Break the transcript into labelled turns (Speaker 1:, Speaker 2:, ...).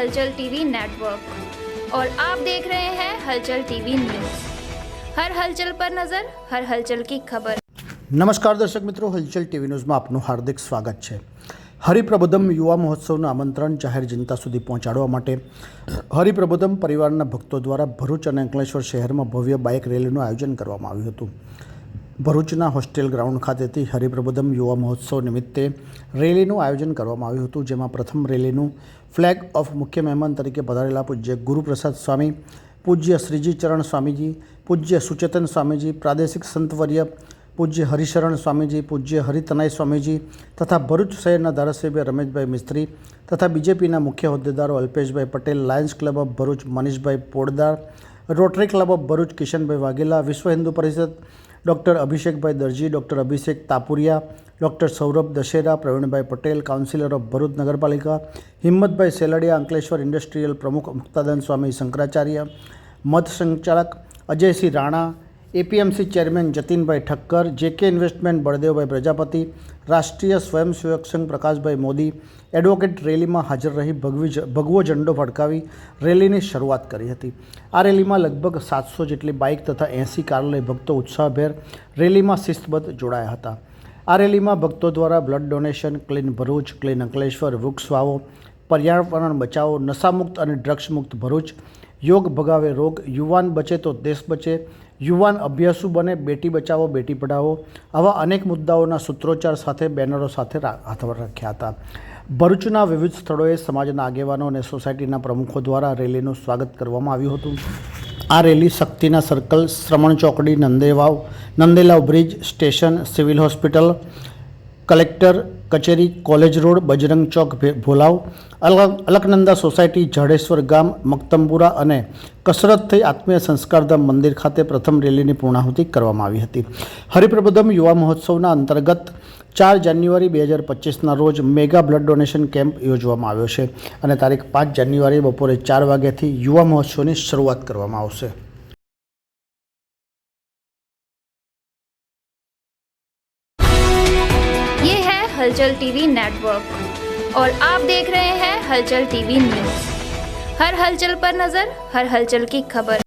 Speaker 1: हलचल TV network और आप देख रहे हैं हलचल टीवी न्यूज़। हर हलचल पर नजर, हर हलचल की खबर।
Speaker 2: नमस्कार दर्शक मित्रों, हलचल टीवी न्यूज़માં આપનું હાર્દિક સ્વાગત છે। હરિપ્રબોધમ યુવા મહોત્સવનું આમંત્રણ જાહેર જનતા સુધી પહોંચાડવા માટે હરિપ્રબોધમ પરિવારના ભક્તો દ્વારા ભરૂચ અને અંકલેશ્વર શહેરમાં ભવ્ય બાઇક રેલીનું આયોજન કરવામાં આવ્યું હતું। ભરૂચના હોસ્ટેલ ગ્રાઉન્ડ ખાતેથી હરિપ્રબોધમ યુવા મહોત્સવ નિમિત્તે રેલીનું આયોજન કરવામાં આવ્યું હતું, જેમાં પ્રથમ રેલીનું ફ્લેગ ઓફ મુખ્ય મહેમાન તરીકે પધારેલા પૂજ્ય ગુરુપ્રસાદ સ્વામી, પૂજ્ય શ્રીજી ચરણ સ્વામીજી, પૂજ્ય સુચેતન સ્વામીજી, પ્રાદેશિક સંતવર્ય પૂજ્ય હરિશરણ સ્વામીજી, પૂજ્ય હરિતનય સ્વામીજી તથા ભરૂચ શહેરના ધારાસભ્ય રમેશભાઈ મિસ્ત્રી તથા બીજેપીના મુખ્ય હોદ્દેદારો અલ્પેશભાઈ Patel, lions club of Bharuch મનીષભાઈ Poldar, rotary club of Bharuch કિશનભાઈ વાઘેલા, વિશ્વ હિન્દુ પરિષદ ડૉક્ટર અભિષેકભાઈ દરજી, ડૉક્ટર અભિષેક તાપુરિયા, ડૉક્ટર સૌરભ દશેરા, પ્રવીણભાઈ પટેલ, કાઉન્સિલર ઓફ ભરૂચ નગરપાલિકા હિંમતભાઈ સેલડિયા, અંકલેશ્વર ઇન્ડસ્ટ્રીયલ પ્રમુખ મુક્તાદાન સ્વામી શંકરાચાર્ય, મત સંચાલક અજયસિંહ રાણા, એપીએમસી ચેરમેન જતીનભાઈ ઠક્કર, જેકે ઇન્વેસ્ટમેન્ટ બળદેવભાઈ પ્રજાપતિ, રાષ્ટ્રીય સ્વયંસેવક સંઘ પ્રકાશભાઈ મોદી એડવોકેટ રેલીમાં હાજર રહી ભગવો ઝંડો ફડકાવી રેલીની શરૂઆત કરી હતી। આ રેલીમાં લગભગ 700 જેટલી બાઇક તથા 80 કાર લઈ ભક્તો ઉત્સાહભેર રેલીમાં શિસ્તબદ્ધ જોડાયા હતા। આ રેલીમાં ભક્તો દ્વારા blood donation, clean Bharuch, clean Ankleshwar, વૃક્ષ વાવો, પર્યાવરણ બચાવો, નશામુક્ત અને ડ્રગ્સ મુક્ત ભરૂચ, યોગ ભગાવે રોગ, યુવાન બચે તો દેશ બચે, યુવાન અભ્યાસુ બને, બેટી બચાવો બેટી પઢાવો આવા અનેક મુદ્દાઓના સૂત્રોચ્ચાર સાથે બેનરો સાથે હાથ રાખ્યા હતા। ભરૂચના વિવિધ સ્થળોએ સમાજના આગેવાનો અને સોસાયટીના પ્રમુખો દ્વારા રેલીનું સ્વાગત કરવામાં આવ્યું હતું। આ રેલી શક્તિના સર્કલ, શ્રમણ ચોકડી, Nandelav bridge, station, civil hospital, collector કચેરી, કોલેજ રોડ, બજરંગ ચોક ભોલાવ, અલકનંદા સોસાયટી, જાડેશ્વર ગામ, મક્તમપુરા અને કસરત થઈ આત્મીય સંસ્કારધામ મંદિર ખાતે પ્રથમ રેલીની પૂર્ણાહુતિ કરવામાં આવી હતી। હરિપ્રબોધમ યુવા મહોત્સવના અંતર્ગત 4 જાન્યુઆરી 2025ના રોજ મેગા બ્લડ ડોનેશન કેમ્પ યોજવામાં આવ્યો છે અને તારીખ 5 જાન્યુઆરી બપોરે 4 વાગ્યાથી યુવા મહોત્સવની શરૂઆત કરવામાં આવશે।
Speaker 1: ये है हलचल टीवी नेटवर्क और आप देख रहे हैं हलचल टीवी न्यूज़। हर हलचल पर नजर, हर हलचल की खबर।